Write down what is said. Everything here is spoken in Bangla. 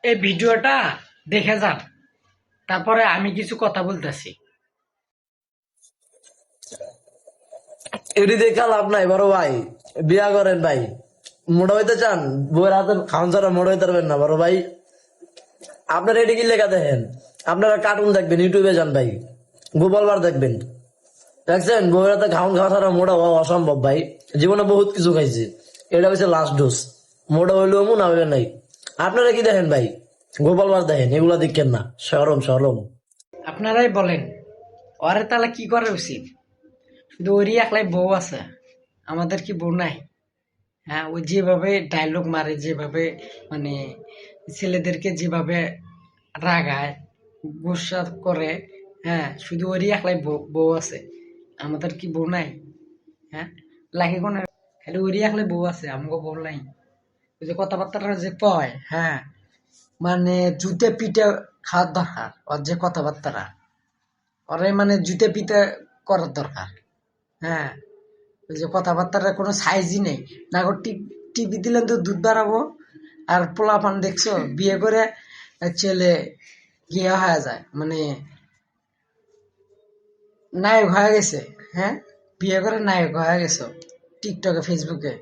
এই ভিডিওটা দেখে যান, তারপরে আমি কিছু কথা বলতেছি। এটি দেখে লাভ নাই বড় ভাই। বিয়া করেন ভাই, মোটা হইতে চান, বউয়ের হাতে খাওয়ান ছাড়া মোটা হইতে পারবেন না বড় ভাই। আপনারা এটি কি লেখা দেখেন? আপনারা কার্টুন দেখবেন, ইউটিউবে যান ভাই, গোপালবার দেখবেন। দেখছেন বউয়ের হাতে খাওয়ান খাওয়া ছাড়া মোটা হওয়া অসম্ভব ভাই। জীবনে বহুত কিছু খাইছি, এটা হচ্ছে লাস্ট ডোজ। মোটা হইলেও এমন না হইলে নাই। আপনারা কি দেখেন ভাই? গোপালবার দেখেন, এগুলা দেখেন না। সরম সরম। আপনারাই বলেন, ওরে তাহলে কি করা উচিত? শুধু ওরই একলাই বউ আছে, আমাদের কি বউ নাই? হ্যাঁ, ওই যেভাবে ডায়লগ মারে, যেভাবে মানে ছেলেদেরকে যেভাবে রাগায়, গুসা করে, হ্যাঁ, শুধু ওরই একলাই বউ আছে, আমাদের কি বউ নাই? হ্যাঁ, লাগে কোন, খালি ওরই একলাই বউ আছে, আমাকে বউ নাই। ওই যে কথাবার্তাটা যে কয়, হ্যাঁ, মানে জুতে পিঠে খাওয়ার দরকার ওর যে কথাবার্তাটা, ওরে মানে জুতে পিঠে করার দরকার। হ্যাঁ, ওই যে কথাবার্তার কোনো সাইজই নেই। না টিভি দিলেন তো দুধ বাড়াবো, আর পোলাপান দেখছো বিয়ে করে ছেলে গিয়ে হয়ে যায়, মানে নায়ক হয়ে গেছে। হ্যাঁ, বিয়ে করে নায়ক হয়ে গেছো টিকটকে, ফেসবুকে।